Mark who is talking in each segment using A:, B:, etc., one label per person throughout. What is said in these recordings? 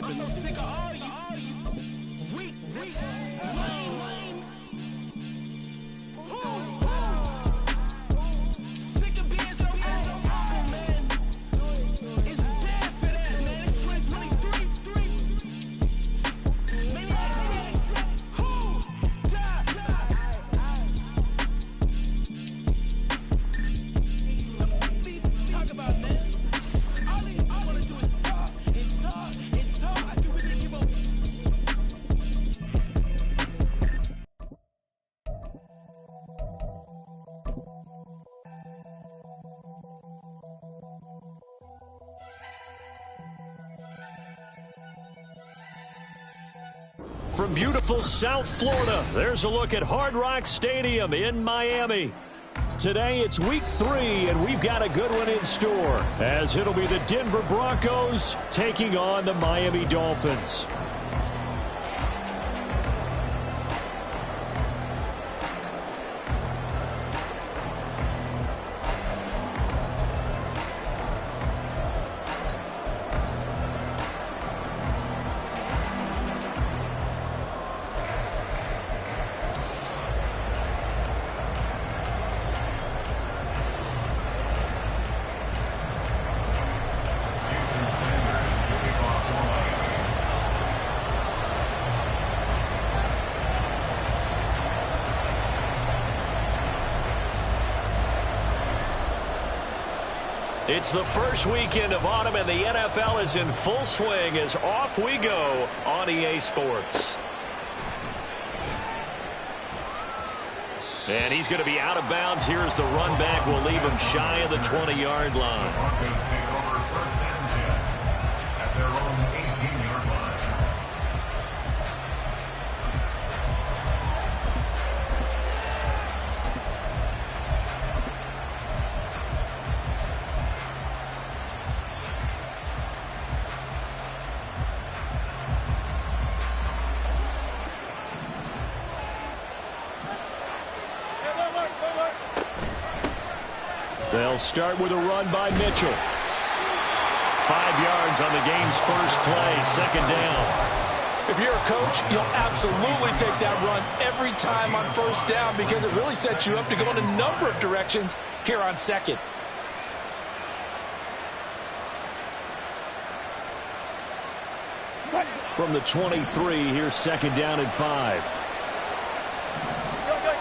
A: I'm so sick of all you weak, lame. Sick of being so humble, man. It's dead for that, man. It's 2023. Maniacs, who die? Talk about, man. All I wanna do is talk and talk and talk. I can really give up.
B: From beautiful South Florida, there's a look at Hard Rock Stadium in Miami. Today it's week 3, and we've got a good one in store, as it'll be the Denver Broncos taking on the Miami Dolphins. It's the first weekend of autumn, and the NFL is in full swing as off we go on EA Sports. And he's going to be out of bounds. Here's the run back. We'll leave him shy of the 20-yard line. They'll start with a run by Mitchell. 5 yards on the game's first play, second down.
C: If you're a coach, you'll absolutely take that run every time on first down because it really sets you up to go in a number of directions here on second.
B: From the 23, here's second down and 5.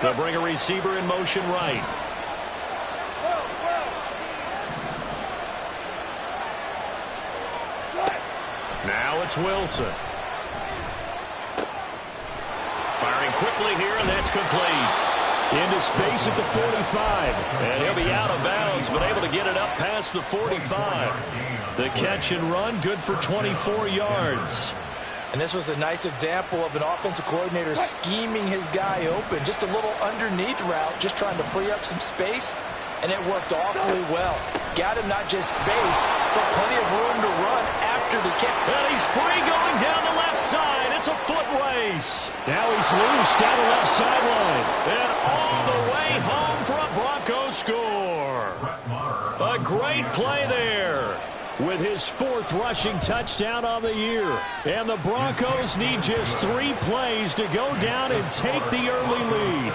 B: They'll bring a receiver in motion right. Now it's Wilson. Firing quickly here, and that's complete. Into space at the 45. And he'll be out of bounds, but able to get it up past the 45. The catch and run, good for 24 yards.
C: And this was a nice example of an offensive coordinator scheming his guy open. Just a little underneath route, just trying to free up some space, and it worked awfully well. Got him not just space, but plenty of room to run after the kick.
B: And he's free going down the left side. It's a foot race. Now he's loose down the left sideline. And all the way home for a Broncos score. A great play there with his 4th rushing touchdown on the year. And the Broncos need just 3 plays to go down and take the early lead.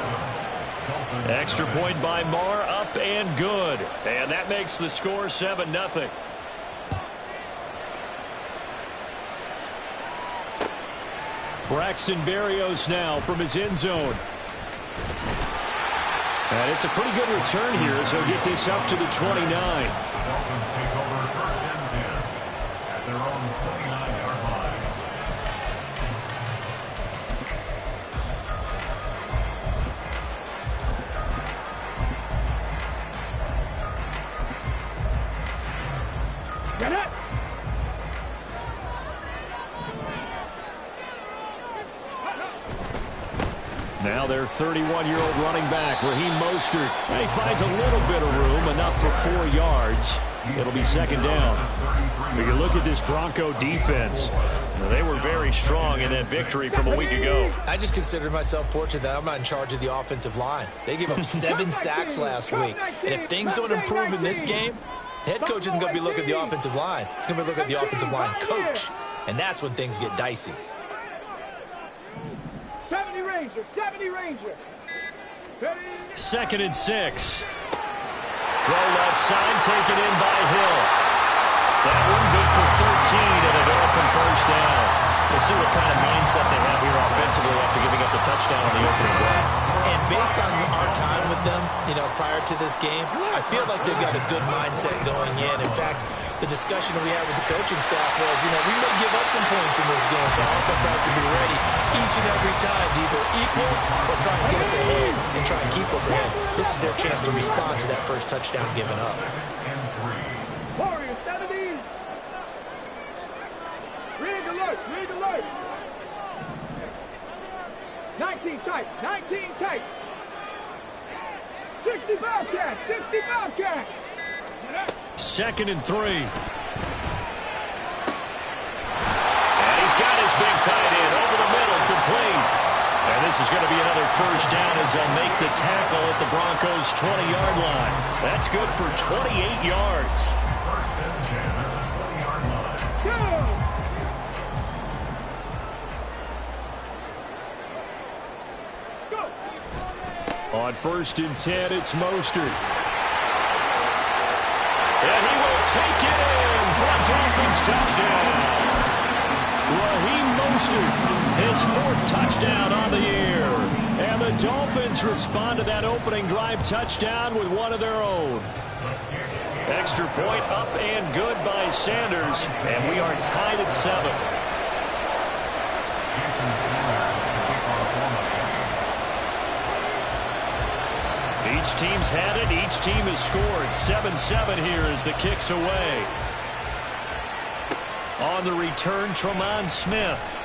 B: Extra point by Marr, up and good. And that makes the score 7-0. Braxton Berrios now from his end zone. And it's a pretty good return here as he'll get this up to the 29. Now their 31-year-old running back, Raheem Mostert. And he finds a little bit of room, enough for 4 yards. It'll be second down. When you look at this Bronco defense, they were very strong in that victory from a week ago.
C: I just consider myself fortunate that I'm not in charge of the offensive line. They gave up 7 sacks last week. And if things don't improve in this game, the head coach isn't going to be looking at the offensive line. He's going to be looking at the offensive line coach. and that's when things get dicey.
A: 70 Ranger, 70 Ranger.
B: 2nd and 6. Throw left side, taken in by Hill. That one good for 13 and a Dolphin first down. We'll see what kind of mindset they have here offensively after giving up the touchdown on the opening drive.
C: And based on our time with them, prior to this game, I feel like they've got a good mindset going in. In fact, the discussion that we had with the coaching staff was, we may give up some points in this game, so our offense has to be ready each and every time to either equal or try and get us ahead and try and keep us ahead. This is their chance to respond to that first touchdown given up.
A: Warrior 70. Rig alert, rig alert. 19 tight, 19 tight. 60 Bobcat, 60 Bobcat.
B: 2nd and 3. And he's got his big tight end over the middle, complete. And this is going to be another first down as they'll make the tackle at the Broncos' 20-yard line. That's good for 28 yards. On 1st and 10, it's Mostert. And he will take it in for a Dolphins touchdown. Raheem Mostert, his 4th touchdown on the year. And the Dolphins respond to that opening drive touchdown with one of their own. Extra point up and good by Sanders. And we are tied at 7. Each team's had it. Each team has scored. 7-7 here as the kick's away. On the return, Tremont Smith.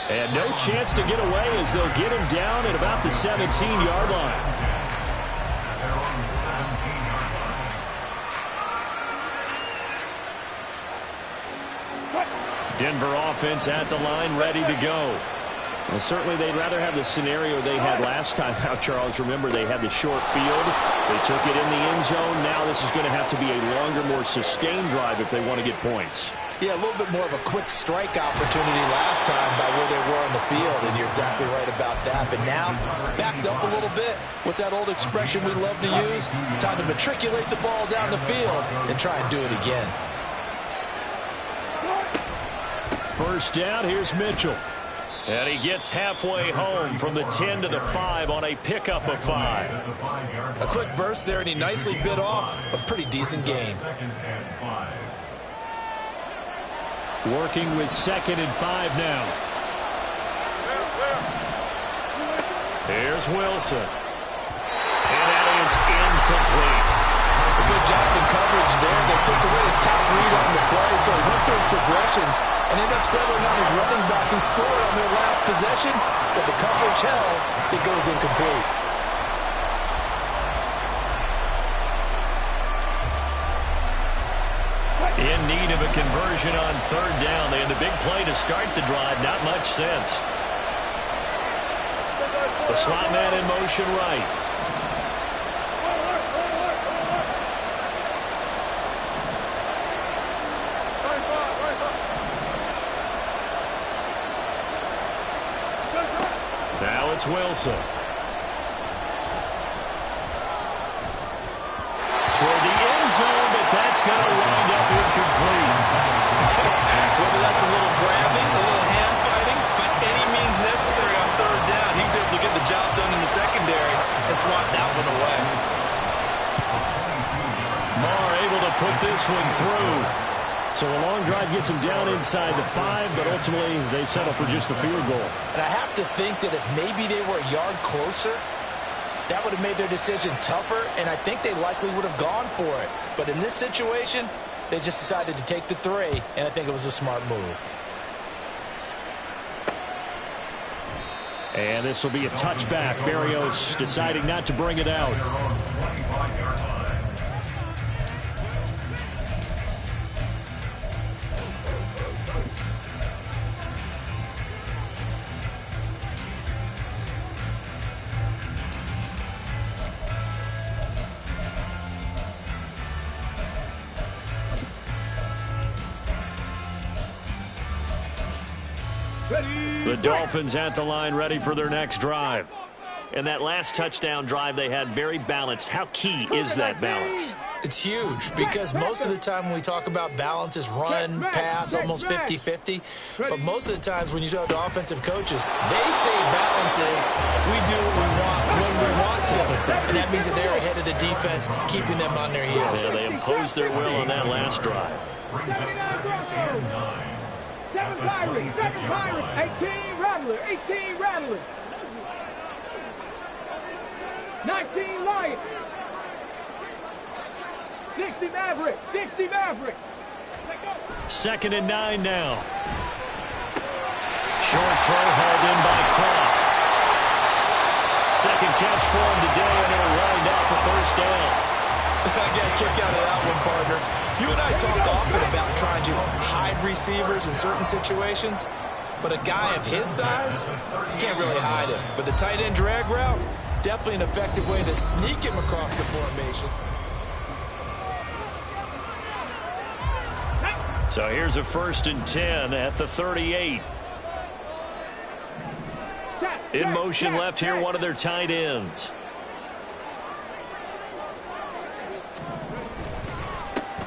B: And no chance to get away as they'll get him down at about the 17-yard line. Denver offense at the line, ready to go. Well, certainly they'd rather have the scenario they had last time out, Charles. Remember, they had the short field. They took it in the end zone. Now this is going to have to be a longer, more sustained drive if they want to get points.
C: Yeah, a little bit more of a quick strike opportunity last time by where they were on the field, and you're exactly right about that. But now, backed up a little bit. What's that old expression we love to use? Time to matriculate the ball down the field and try and do it again.
B: First down, here's Mitchell. And he gets halfway home from the 10 to the 5 on a pickup of 5.
C: A quick burst there, and he nicely bit off a pretty decent gain.
B: Working with 2nd and 5 now. Here's Wilson. And that is incomplete.
C: A good job in coverage there. They took away his top read on the play, so he went through his progressions and ended up settling on his running back who scored on their last possession, but the coverage held. It goes incomplete.
B: In need of a conversion on 3rd down. They had the big play to start the drive. Not much sense. The slot man in motion right. Now it's Wilson. Toward the end zone, but that's going to wind up incomplete.
C: Whether that's a little grabbing, a little hand fighting, but any means necessary on 3rd down, he's able to get the job done in the secondary and swat that one away.
B: Marr able to put this one through. So a long drive gets them down inside the 5, but ultimately they settle for just the field goal.
C: And I have to think that if maybe they were a yard closer, that would have made their decision tougher, and I think they likely would have gone for it. But in this situation, they just decided to take the 3, and I think it was a smart move.
B: And this will be a touchback. Berrios deciding not to bring it out. The Dolphins at the line ready for their next drive. And that last touchdown drive they had very balanced. How key is that balance?
C: It's huge because most of the time when we talk about balance is run, pass, almost 50-50. But most of the times when you talk to offensive coaches, they say balance is we do what we want when we want to. And that means that they're ahead of the defense, keeping them on their heels.
B: Yeah, they imposed their will on that last drive.
D: 7 Pirates, 18 Rattler, 18 Rattler. 19 Lions. 60 Maverick, 60 Maverick.
B: 2nd and 9 now. Short throw hauled in by Croft. Second catch for him today, and it'll wind up a first down.
C: I got a kick out of that one, partner. You and I talk often about trying to hide receivers in certain situations, but a guy of his size, you can't really hide him. But the tight end drag route, definitely an effective way to sneak him across the formation.
B: So here's a 1st and 10 at the 38. In motion left here, one of their tight ends.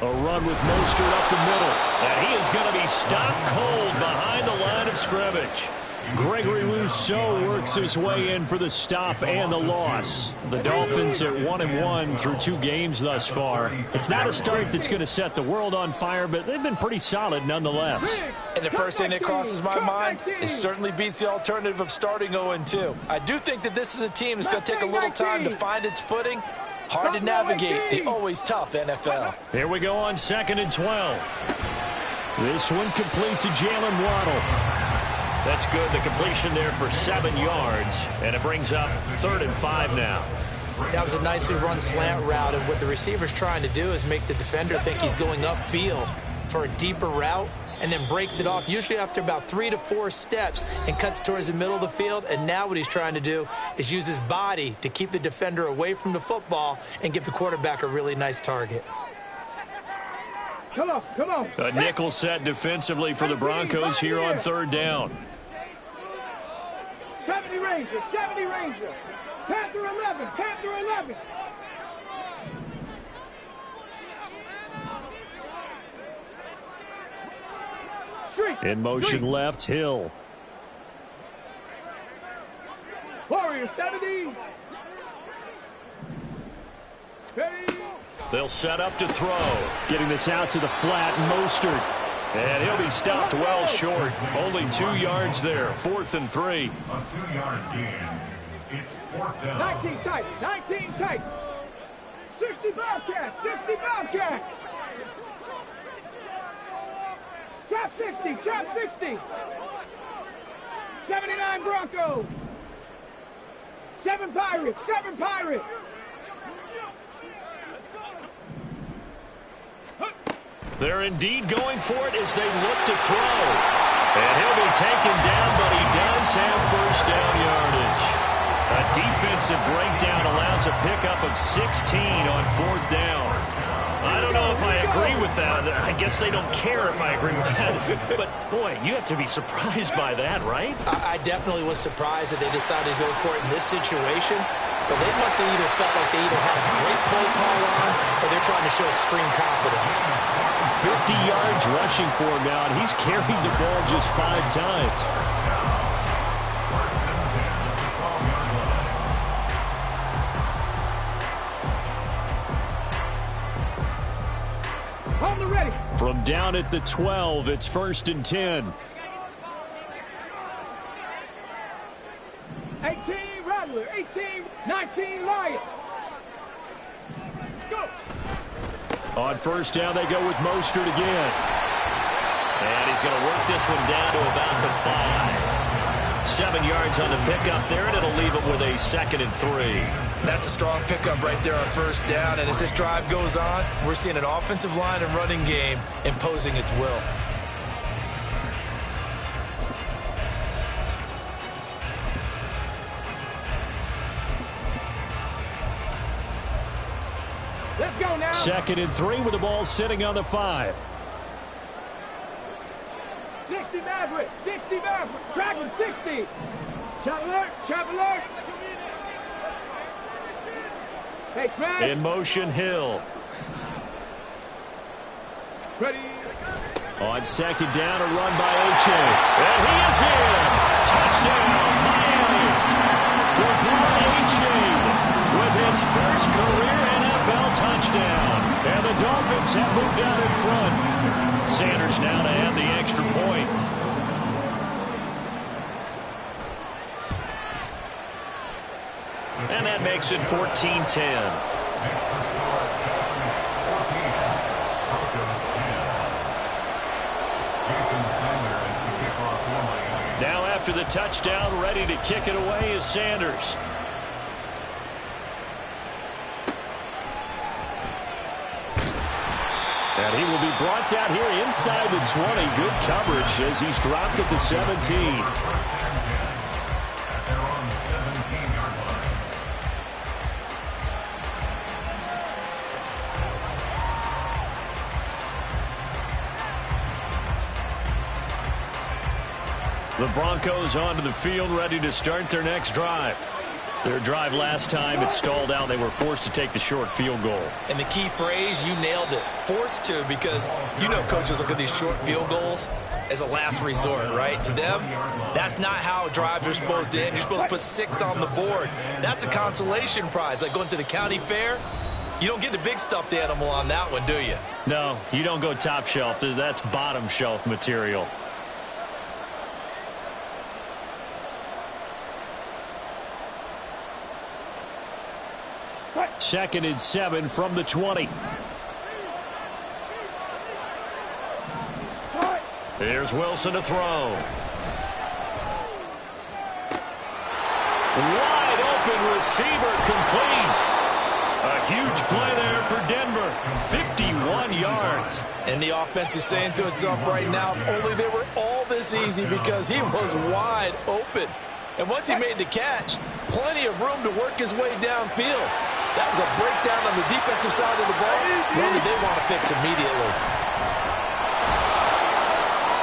B: A run with Mostert up the middle. And he is going to be stopped cold behind the line of scrimmage. Gregory Rousseau works his way in for the stop and the loss. The Dolphins at 1-1 through 2 games thus far. It's not a start that's going to set the world on fire, but they've been pretty solid nonetheless.
C: And the first thing that crosses my mind, it certainly beats the alternative of starting 0-2. I do think that this is a team that's going to take a little time to find its footing. Hard to navigate the always tough NFL.
B: Here we go on 2nd and 12. This one complete to Jalen Waddle. That's good. The completion there for 7 yards, and it brings up 3rd and 5 now.
C: That was a nicely run slant route, and what the receiver's trying to do is make the defender think he's going upfield for a deeper route, and then breaks it off, usually after about 3 to 4 steps, and cuts towards the middle of the field. And now what he's trying to do is use his body to keep the defender away from the football and give the quarterback a really nice target.
D: Come on, come on.
B: A nickel set defensively for the Broncos here on 3rd down.
D: 70 Ranger, 70 Ranger. Panther 11, Panther 11.
B: In motion left, Hill.
D: Warrior 70.
B: They'll set up to throw. Getting this out to the flat, Mostert. And he'll be stopped well short. Only 2 yards there. 4th and 3.
E: A 2-yard gain. It's 4th down.
D: 19 tight, 19 tight. 60 Bobcats, 60 Bobcats. Chop 60, chop 60. 79 Broncos. 7 Pirates, 7 Pirates.
B: They're indeed going for it as they look to throw. And he'll be taken down, but he does have first down yardage. A defensive breakdown allows a pickup of 16 on 4th down. I don't know if I agree with that. I guess they don't care if I agree with that. But, boy, you have to be surprised by that, right?
C: I definitely was surprised that they decided to go for it in this situation. But they must have either felt like they either had a great play call on or they're trying to show extreme confidence.
B: 50 yards rushing for him now, and he's carried the ball just 5 times.
D: Hold it ready.
B: From down at the 12, it's 1st and 10.
D: 18 Rattler, 18, 19 Lions. Go.
B: On 1st down, they go with Mostert again. And he's going to work this one down to about the 5. 7 yards on the pickup there, and it'll leave him with a 2nd and 3.
C: That's a strong pickup right there on 1st down. And as this drive goes on, we're seeing an offensive line and running game imposing its will.
D: Let's go now.
B: 2nd and 3 with the ball sitting on the 5.
D: 60 Maverick. 60 Maverick. Tracking 60. Trap alert. Trap alert. Hey, Craig.
B: In motion, Hill.
D: Ready.
B: On second down, a run by Oche. And he is in. Touchdown, Miami. Devon Achane with his first career NFL touchdown. And the Dolphins have moved out in front. Sanders now to add the extra point. And that makes it 14-10. Now after the touchdown, ready to kick it away is Sanders. And he will be brought down here inside the 20. Good coverage as he's dropped at the 17. The Broncos onto the field, ready to start their next drive. Their drive last time, it stalled out. They were forced to take the short field goal.
C: And the key phrase, you nailed it, forced to, because you know coaches look at these short field goals as a last resort, right? To them, that's not how drives are supposed to end. You're supposed to put 6 on the board. That's a consolation prize, like going to the county fair. You don't get the big stuffed animal on that one, do you?
B: No, you don't go top shelf. That's bottom shelf material. Second and 7 from the 20. Here's Wilson to throw. Wide open receiver, complete. A huge play there for Denver. 51 yards.
C: And the offense is saying to itself right now, only they were all this easy because he was wide open. And once he made the catch, plenty of room to work his way downfield. That was a breakdown on the defensive side of the ball. One that they want to fix immediately.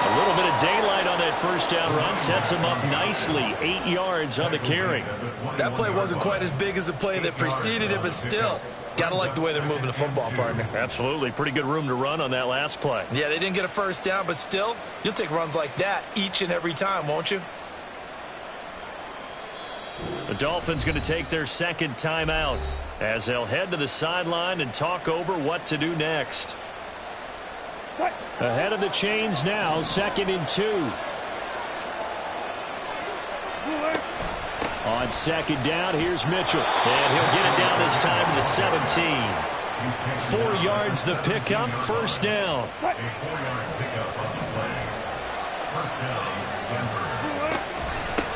B: A little bit of daylight on that first down run sets him up nicely. 8 yards on the carry.
C: That play wasn't quite as big as the play that preceded it, but still, gotta like the way they're moving the football, partner.
B: Absolutely. Pretty good room to run on that last play.
C: Yeah, they didn't get a first down, but still, you'll take runs like that each and every time, won't you?
B: The Dolphins going to take their second timeout as they'll head to the sideline and talk over what to do next. Ahead of the chains now, 2nd and 2. On second down, here's Mitchell. And he'll get it down this time to the 17. 4 yards the pickup, first down.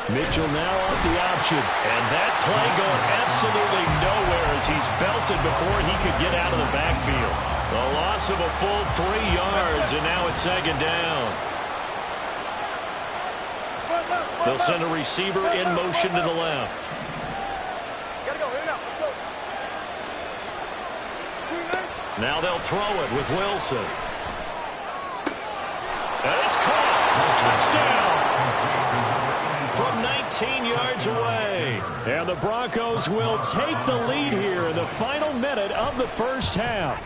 B: Mitchell now off the option. And that play going absolutely nowhere as he's belted before he could get out of the backfield. A loss of a full 3 yards, and now it's second down. They'll send a receiver in motion to the left. Now they'll throw it with Wilson. And it's caught. Touchdown. From 19 yards away. And the Broncos will take the lead here in the final minute of the first half.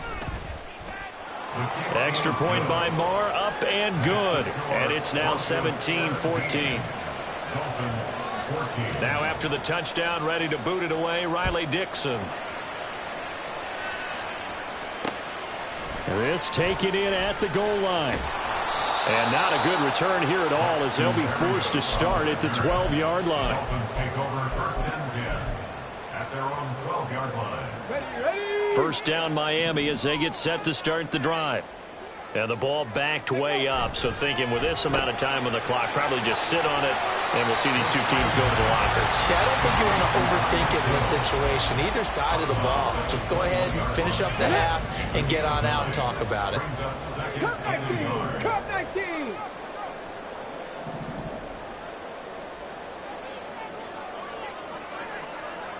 B: Extra point by Marr, up and good. And it's now 17-14. Now after the touchdown, ready to boot it away, Riley Dixon. This taken in at the goal line. And not a good return here at all as they'll be forced to start at the 12-yard line.
E: Dolphins take over 1st and 10 at their own 12-yard line.
B: First down Miami as they get set to start the drive. And the ball backed way up, so thinking with this amount of time on the clock, probably just sit on it, and we'll see these two teams go to the lockers.
C: Yeah, I don't think you want to overthink it in this situation. Either side of the ball. Just go ahead and finish up the half and get on out and talk about it.
D: Cut 19! Cut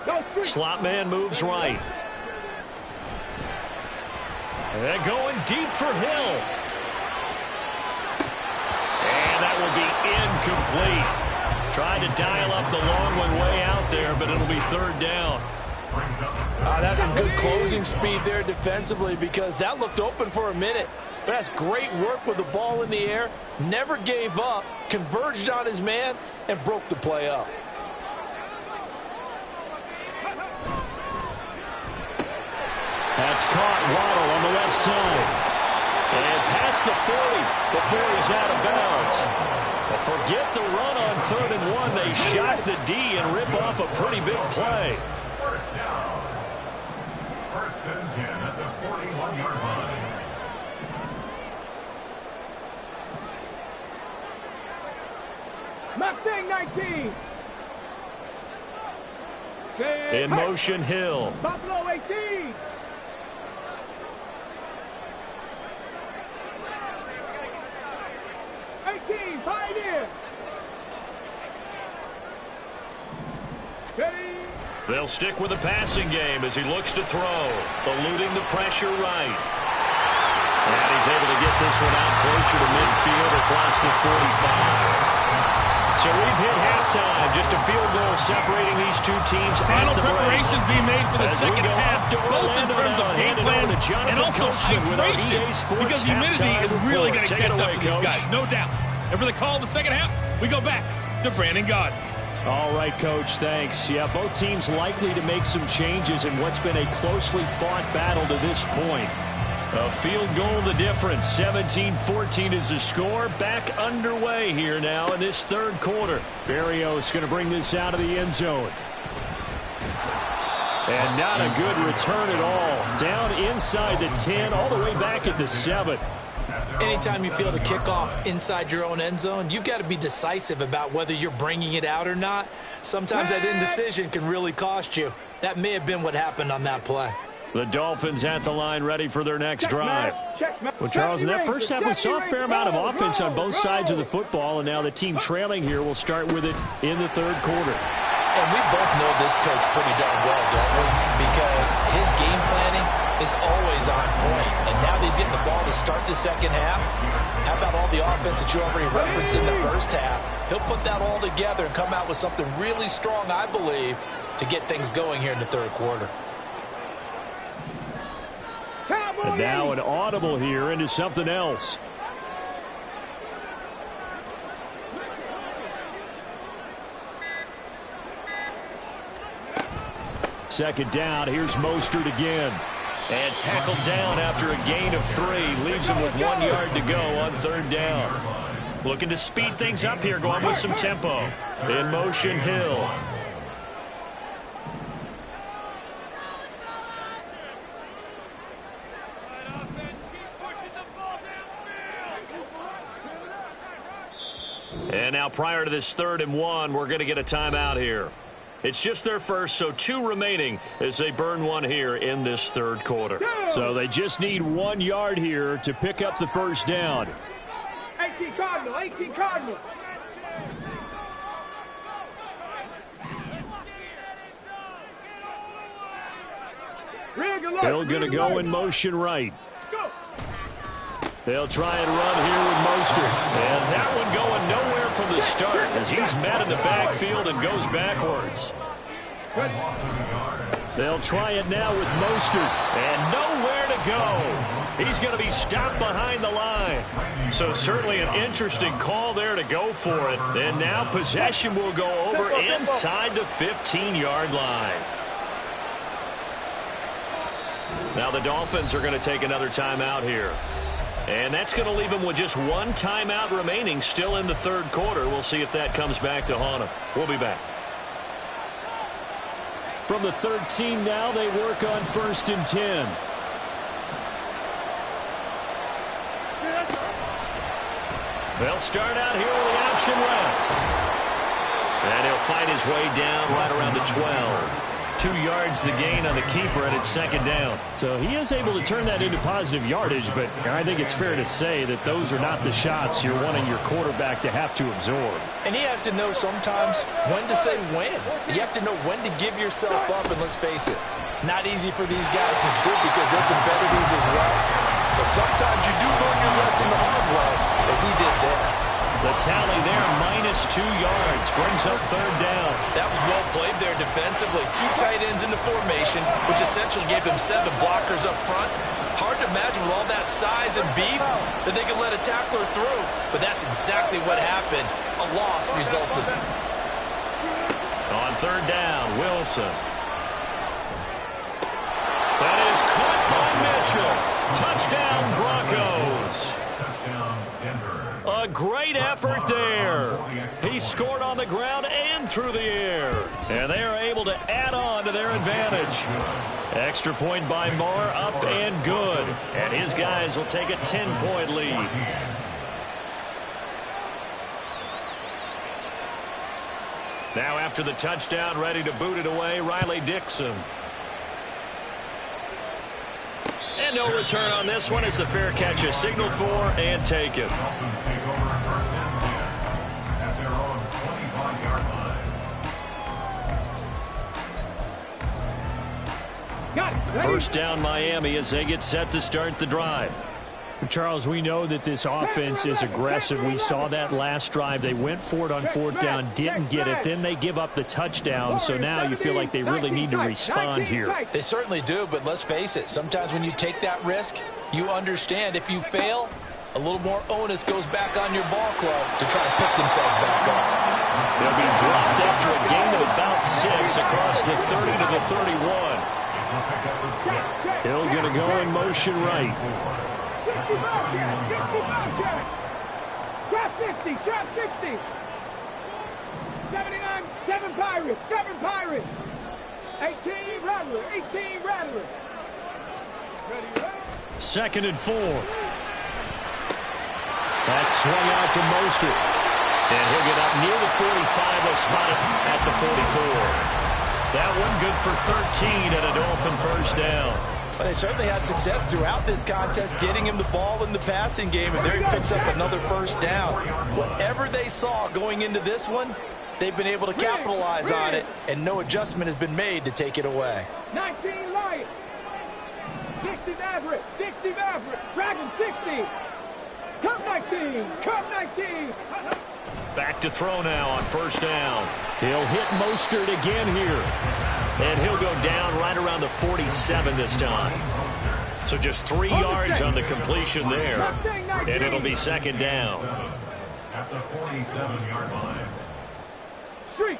D: 19!
B: Slot man moves right. And going deep for Hill. And incomplete. Tried to dial up the long one way out there, but it'll be third down.
C: That's some good closing speed there defensively, because that looked open for a minute. But that's great work with the ball in the air. Never gave up, converged on his man, and broke the play up.
B: That's caught. Waddle on the left side. And past the 40 before he's out of bounds. But forget the run on 3rd and 1. They shot the D and rip off a pretty big play.
E: First down. 1st and 10 at the 41-yard line.
D: Mustang 19.
B: In motion, Hill.
D: Buffalo 18. Pioneers.
B: They'll stick with the passing game as he looks to throw, eluding the pressure right. And he's able to get this one out closer to midfield across the 45. So we've hit halftime. Just a field goal separating these two teams.
A: Final preparations being made for the second half, both in terms of game plan and also hydration, because humidity is really going to catch up with these guys, no doubt. And for the call of the second half, we go back to Brandon Gaudin.
B: All right, Coach, thanks. Yeah, both teams likely to make some changes in what's been a closely fought battle to this point. A field goal the difference. 17-14 is the score. Back underway here now in this third quarter. Berrios going to bring this out of the end zone. And not a good return at all. Down inside the 10, all the way back at the 7.
C: Anytime you feel the kickoff inside your own end zone, you've got to be decisive about whether you're bringing it out or not. Sometimes that indecision can really cost you. That may have been what happened on that play.
B: The Dolphins at the line ready for their next drive. Well, Charles, in that first half, we saw a fair amount of offense on both sides of the football, and now the team trailing here will start with it in the third quarter.
C: And we both know this coach pretty darn well, don't we? Because his game planning is always on point. And now that he's getting the ball to start the second half, how about all the offense that you already referenced in the first half? He'll put that all together and come out with something really strong, I believe, to get things going here in the third quarter.
B: And now an audible here into something else. Second down, here's Mostert again. And tackled down after a gain of 3. Leaves him with 1 yard to go on third down. Looking to speed things up here, going with some tempo. In motion, Hill. And now prior to this 3rd and 1, we're going to get a timeout here. It's just their first, so 2 remaining as they burn 1 here in this third quarter. So they just need 1 yard here to pick up the first down.
D: 18 Cardinal, 18 Cardinal.
B: They're going to go in motion right. They'll try and run here with Mostert. And that one going nowhere from the start as he's met in the backfield and goes backwards. They'll try it now with Mostert. And nowhere to go. He's going to be stopped behind the line. So certainly an interesting call there to go for it. And now possession will go over inside the 15-yard line. Now the Dolphins are going to take another timeout here. And that's going to leave them with just 1 timeout remaining still in the third quarter. We'll see if that comes back to haunt them. We'll be back. From the 13 now, they work on 1st and 10. They'll start out here with the option left. And he'll fight his way down right around the 12. 2 yards the gain on the keeper, and it's second down. So he is able to turn that into positive yardage, but I think it's fair to say that those are not the shots you're wanting your quarterback to have to absorb.
C: And he has to know sometimes when to say when. You have to know when to give yourself up, and let's face it, not easy for these guys to do because they're competitors as well. But sometimes you do learn your lesson the hard way, as he did there.
B: The tally there, -2 yards, brings up third down.
C: That was well played there defensively. 2 tight ends in the formation, which essentially gave them 7 blockers up front. Hard to imagine with all that size and beef that they could let a tackler through. But that's exactly what happened. A loss resulted.
B: On third down, Wilson. That is caught by Mitchell. Touchdown, Broncos.
E: Touchdown, Denver.
B: A great effort there. He scored on the ground and through the air. And they are able to add on to their advantage. Extra point by Moore, up and good. And his guys will take a 10-point lead. Now after the touchdown, ready to boot it away, Riley Dixon. And no return on this one as the fair catch is signaled for and taken.
E: Dolphins take over first and 10 at their own 25-yard line.
D: Got it. Ready?
B: First down Miami as they get set to start the drive.
F: Charles, we know that this offense is aggressive. We saw that last drive. They went for it on fourth down, didn't get it. Then they give up the touchdown. So now you feel like they really need to respond here.
C: They certainly do, but let's face it. Sometimes when you take that risk, you understand if you fail, a little more onus goes back on your ball club to try to pick themselves back up.
B: They'll be dropped after a gain of about 6 across the 30 to the 31.
F: Hill going to go in motion right.
D: 60 Bobcat. Trap 60, trap 60. 79, 7 Pirates, 7 Pirates. 18 Rattler, 18 Rattler. Ready, ready?
B: 2nd and 4.
F: That's swung out to Mostert.
B: And he'll get up near the 45. They'll spot it at the 44. That one good for 13 and a Dolphin first down.
C: But they certainly had success throughout this contest getting him the ball in the passing game, and there he picks up another first down. Whatever they saw going into this one, they've been able to capitalize on it, and no adjustment has been made to take it away.
D: 19 Lions. 60 Maverick, 60 Maverick. Dragon 60. Cup 19, Cup 19.
B: Back to throw now on first down.
F: He'll hit Mostert again here.
B: And he'll go down right around the 47 this time. So just 3 yards on the completion there. And it'll be second down.
E: At the 47-yard line.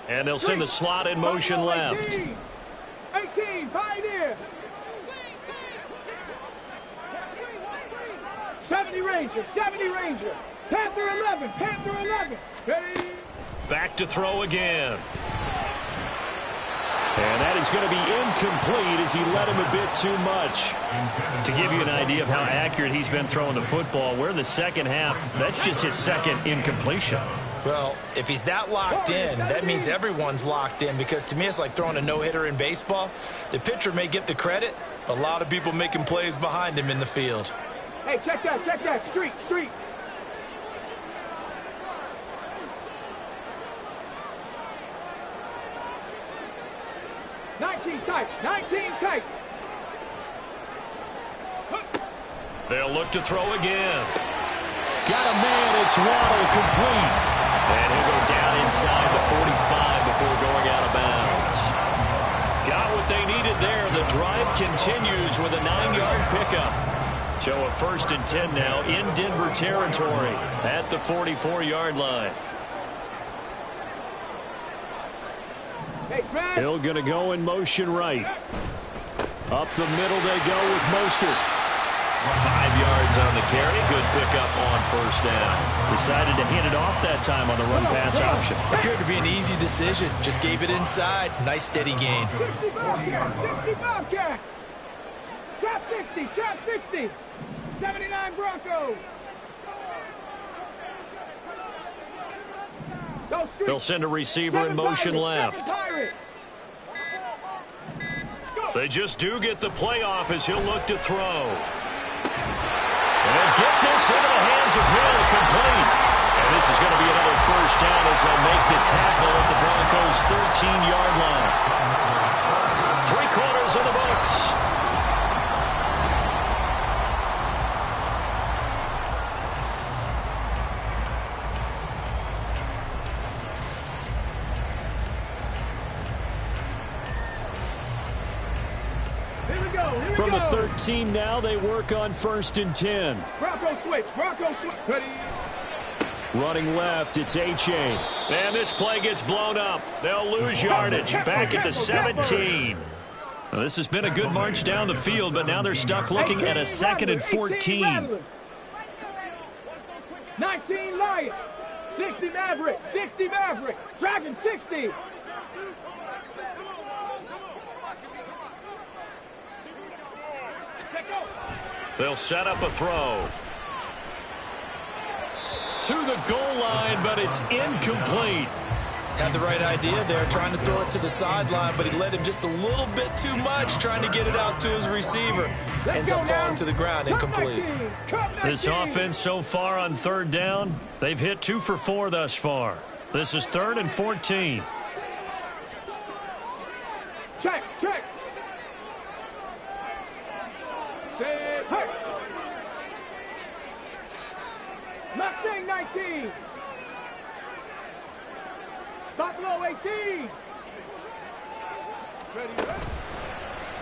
B: And they'll send the slot in motion left.
D: 18, Pioneer. 70 Ranger, 70 Ranger. Panther 11, Panther 11. Ready?
B: Back to throw again.
F: And that is going to be incomplete as he led him a bit too much.
B: To give you an idea of how accurate he's been throwing the football, we're in the second half. That's just his second incompletion.
C: Well, if he's that locked in, that means everyone's locked in, because to me it's like throwing a no-hitter in baseball. The pitcher may get the credit, a lot of people making plays behind him in the field.
D: Hey, check that, check that. Street, street. Tight, 19 tight.
B: They'll look to throw again.
F: Got a man, it's Waddle, complete.
B: And he'll go down inside the 45 before going out of bounds. Got what they needed there. The drive continues with a 9-yard pickup. So a 1st and 10 now in Denver territory at the 44-yard line.
F: Hill going to go in motion right. Up the middle they go with Mostert.
B: 5 yards on the carry. Good pickup on first down.
F: Decided to hand it off that time on the run-pass option.
C: Appeared to be an easy decision. Just gave it inside. Nice steady gain.
D: 60 Bobcat, 60 Bobcat. Trap 60, trap 60. 79 Broncos.
B: They'll send a receiver in motion left. They just do get the playoff as he'll look to throw. And get this into the hands of Hill, complete. And this is going to be another first down as they'll make the tackle at the Broncos' 13-yard line. 3 quarters in the books.
F: From the 13 now, they work on 1st and 10.
D: Bronco switch. Ready.
F: Running left, it's H.A.
B: And this play gets blown up. They'll lose yardage. Back at the 17.
F: Well, this has been a good march down the field, but now they're stuck looking at a 2nd and 14.
D: 19 Lions. 60 Maverick. Dragon 60.
B: They'll set up a throw.
F: To the goal line, but it's incomplete.
C: Had the right idea there, trying to throw it to the sideline, but he led him just a little bit too much, trying to get it out to his receiver. Ends up falling to the ground, incomplete.
F: This offense so far on 3rd down, they've hit 2 for 4 thus far. This is 3rd and 14.
D: Check. Mustang 19. Buffalo 18. Ready.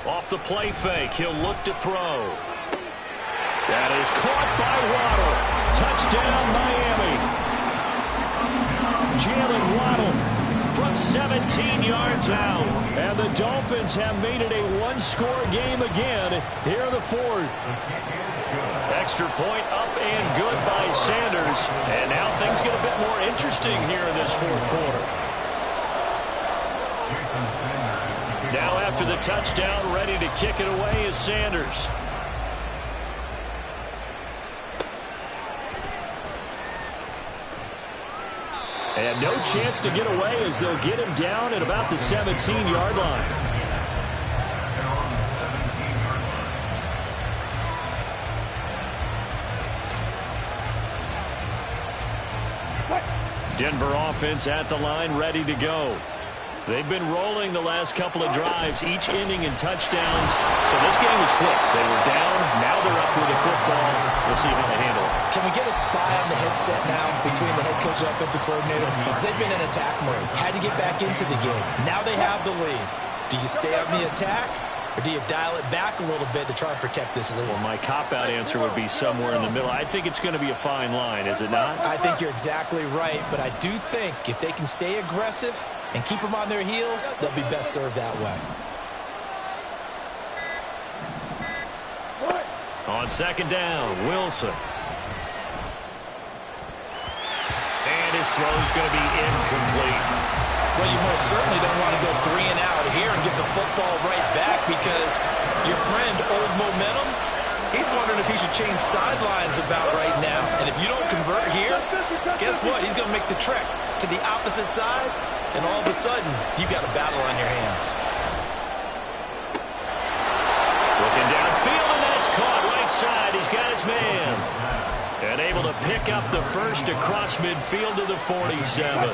B: Off the play fake, he'll look to throw.
F: That is caught by Waddle. Touchdown, Miami. Jalen Waddle from 17 yards out. And the Dolphins have made it a 1-score game again here in the 4th. Extra point up and good by Sanders. And now things get a bit more interesting here in this 4th quarter. Now after the touchdown, ready to kick it away is Sanders. And no chance to get away as they'll get him down at about the 17-yard line. Denver offense at the line, ready to go. They've been rolling the last couple of drives, each ending in touchdowns. So this game is flipped. They were down, now they're up with the football. We'll see how they handle it.
C: Can we get a spy on the headset now between the head coach and offensive coordinator? Because they've been in attack mode. Had to get back into the game. Now they have the lead. Do you stay on the attack, or do you dial it back a little bit to try and protect this lead?
F: Well, my cop-out answer would be somewhere in the middle. I think it's going to be a fine line, is it not?
C: I think you're exactly right, but I do think if they can stay aggressive and keep them on their heels, they'll be best served that way.
F: On 2nd down, Wilson. And his throw's going to be incomplete.
C: Well, you most certainly don't want to go 3 and out here and get the football right back, because your friend, Old Momentum, he's wondering if he should change sidelines about right now. And if you don't convert here, guess what? He's going to make the trek to the opposite side, and all of a sudden, you've got a battle on your hands.
F: Looking downfield, and that's caught right side. He's got his man. And able to pick up the first across midfield to the 47.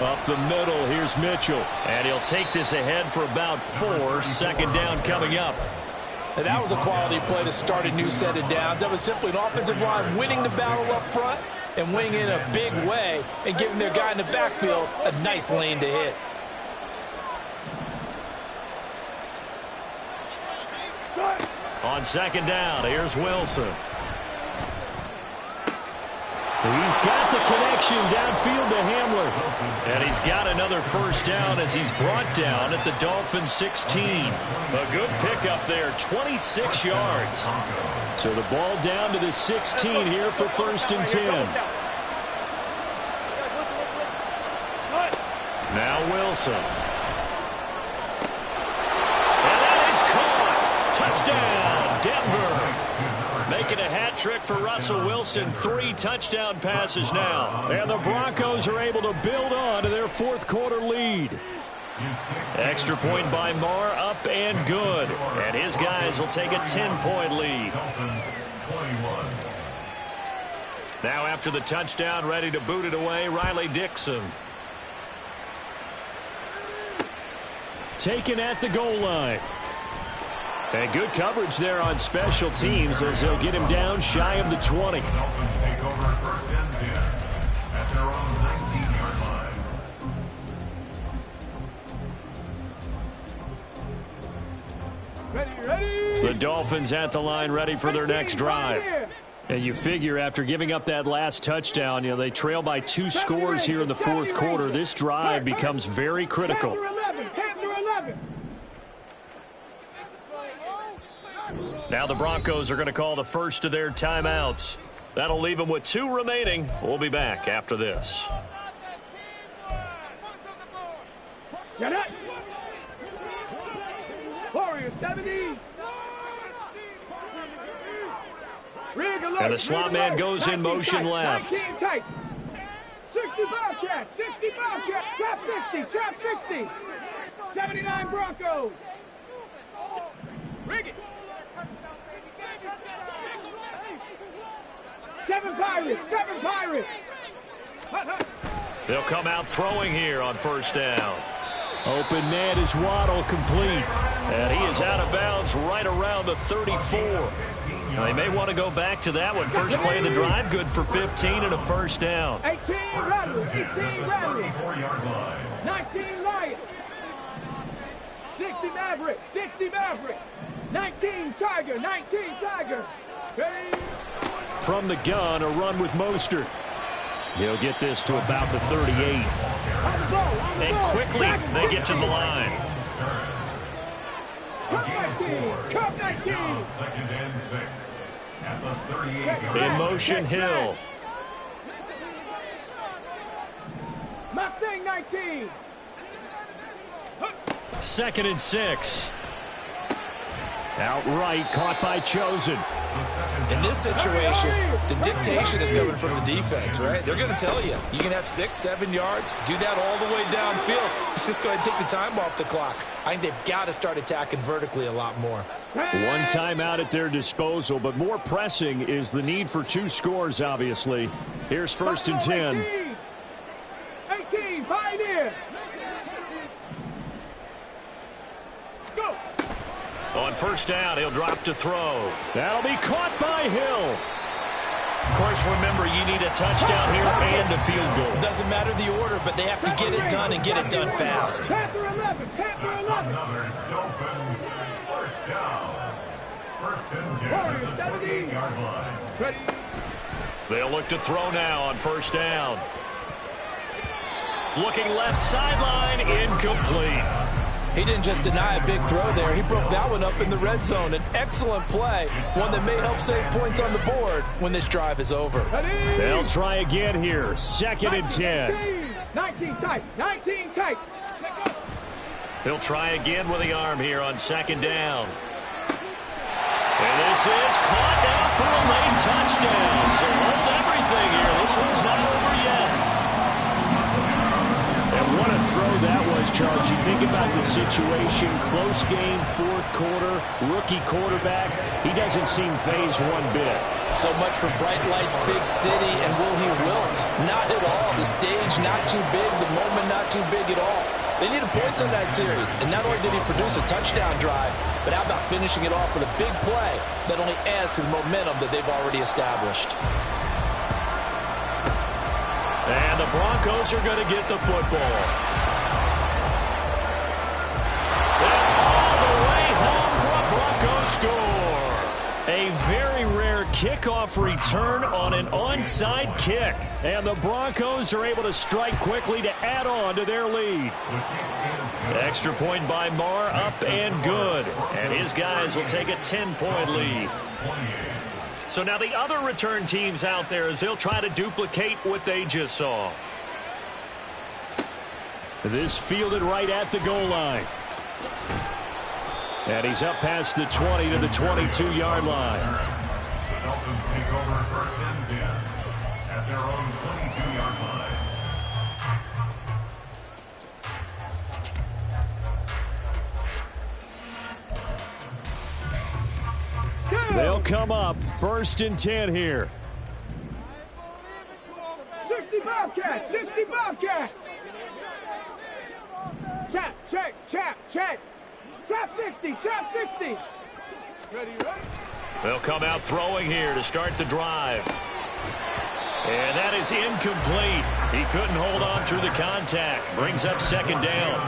F: Up the middle, here's Mitchell. And he'll take this ahead for about 4. 2nd down coming up.
C: And that was a quality play to start a new set of downs. That was simply an offensive line winning the battle up front and winning in a big way and giving their guy in the backfield a nice lane to hit.
F: On 2nd down, here's Wilson. He's got the connection downfield to Hamler. And he's got another 1st down as he's brought down at the Dolphins 16. A good pickup there, 26 yards. So the ball down to the 16 here for 1st and 10. Now Wilson. And that is caught. Touchdown, Denver. Making a hat trick for Russell Wilson. 3 touchdown passes now. And the Broncos are able to build on to their 4th quarter lead. Extra point by Marr, up and good. And his guys will take a 10-point lead. Now after the touchdown, ready to boot it away, Riley Dixon. Taken at the goal line. And good coverage there on special teams as they'll get him down shy of the 20.
E: The Dolphins take over 1st and 10 at their own 19-yard line.
B: The Dolphins at the line ready for their next drive.
F: And you figure after giving up that last touchdown, they trail by 2 scores here in the fourth quarter. This drive becomes very critical. Now the Broncos are going to call the first of their timeouts. That'll leave them with 2 remaining. We'll be back after this.
D: Get it! Warrior 70.
F: And the slot man goes in motion left.
D: 19 tight. 65 cat, 65 cat, trap 60, trap 60. 79 Broncos. Rig it. 7 Pirates, 7 Pirates.
B: They'll come out throwing here on first down.
F: Open man is Waddle, complete.
B: And he is out of bounds right around the 34. Now, they may want to go back to that one. First play of the drive, good for 15 and a first down.
D: 18 Rattlers, 18 Rattlers. 19 Lions. 60 Maverick, 60 Maverick. 19 Tiger, 19 Tiger. Ready?
F: From the gun, a run with Mostert. He'll get this to about the 38.
B: And quickly, they get to the line.
D: Cup 19.
E: Second and 6 at the 38.
B: In motion, Hill.
D: Mustang 19.
F: Second and 6. Outright caught by Chosen.
C: In this situation, the dictation is coming from the defense, right? They're going to tell you, you can have 6, 7 yards, do that all the way downfield. Let's just go ahead and take the time off the clock. I think they've got to start attacking vertically a lot more.
F: 1 timeout at their disposal, but more pressing is the need for 2 scores, obviously. Here's first and 10.
D: 18, Pioneer. Go.
B: On first down, he'll drop to throw.
F: That'll be caught by Hill.
B: Of course, remember, you need a touchdown here and a field goal.
C: Doesn't matter the order, but they have to get it done and get it done fast.
D: Panther 11, Panther 11.
E: Another Dolphins first down. First and 10
D: Warrior
E: at the
D: 70.
E: 28-yard line.
D: Ready?
B: They'll look to throw now on first down. Looking left sideline, incomplete.
C: He didn't just deny a big throw there. He broke that one up in the red zone. An excellent play, one that may help save points on the board when this drive is over.
D: Ready?
F: They'll try again here. Second and 10.
D: 19 tight, 19 tight.
B: He'll try again with the arm here on second down. And this is caught now for a late touchdown. So hold everything here. This one's not over yet.
F: And what a throw that was, Charles. You think about the situation, close game, fourth quarter, rookie quarterback. He doesn't seem phased one bit.
C: So much for bright lights, big city, and will he wilt? Not at all. The stage not too big, the moment not too big at all. They needed points on that series, and not only did he produce a touchdown drive, but how about finishing it off with a big play that only adds to the momentum that they've already established.
B: And the Broncos are going to get the football. And all the way home for a Broncos score. A very rare kickoff return on an onside kick. And the Broncos are able to strike quickly to add on to their lead. Extra point by Marr, up and good. And his guys will take a 10-point lead. So now the other return teams out there as they'll try to duplicate what they just saw.
F: This fielded right at the goal line. And he's up past the 20 to the 22-yard line.
E: The Dolphins take over first and 10 at their own 22-yard line.
F: They'll come up first and 10 here.
D: 60 Bobcat, 60 Bobcat. Chap, check, chap, check. Chap 60, chap 60. Ready, ready?
B: They'll come out throwing here to start the drive. And that is incomplete. He couldn't hold on through the contact. Brings up second down.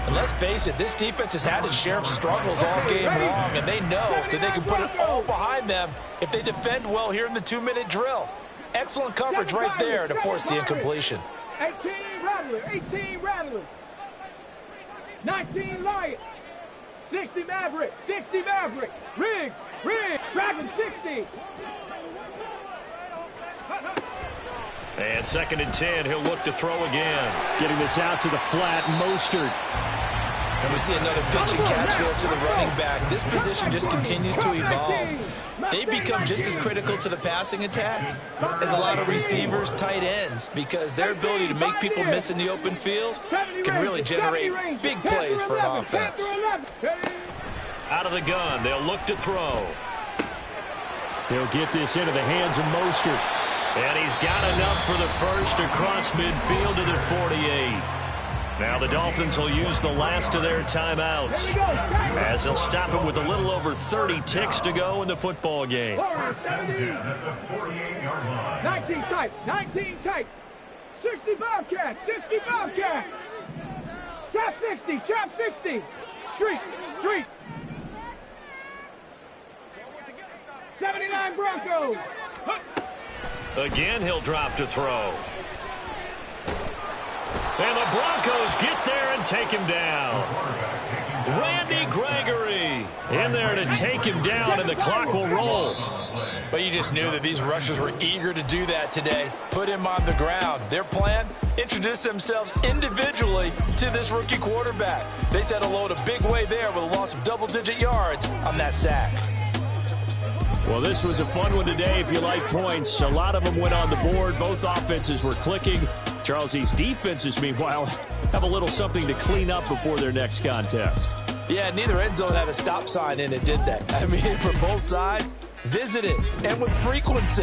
C: And let's face it, this defense has had its share of struggles all game long, and they know that they can put it all behind them if they defend well here in the 2-minute drill. Excellent coverage right there to force the incompletion.
D: 18 Rattler, 18 Rattler. 19 Lion. 60 Maverick, 60 Maverick. Riggs, Dragon 60.
B: And 2nd and 10, he'll look to throw again.
F: Getting this out to the flat, Mostert.
C: And we see another pitch and catch there to the running back. This position just continues to evolve. They become just as critical to the passing attack as a lot of receivers, tight ends, because their ability to make people miss in the open field can really generate big plays for an offense.
B: Out of the gun, they'll look to throw.
F: He'll get this into the hands of Mostert.
B: And he's got enough for the first across midfield to the 48. Now the Dolphins will use the last of their timeouts as they'll stop him with a little over 30 ticks to go in the football game.
D: 19 tight, 19 tight. 60 Bobcat, 60 Bobcat. Chop 60, chop 60. Street. 79 Broncos.
B: Again, he'll drop to throw. And the Broncos get there and take him down. Randy Gregory in there to take him down, and the clock will roll.
C: But you just knew that these rushers were eager to do that today. Put him on the ground. Their plan, introduce themselves individually to this rookie quarterback. They set a load a big way there with a loss of double-digit yards on that sack.
F: Well, this was a fun one today if you like points. A lot of them went on the board. Both offenses were clicking. Charles, these defenses, meanwhile, have a little something to clean up before their next contest.
C: Yeah, neither end zone had a stop sign in it, did they? I mean, for both sides, visit it, and with frequency.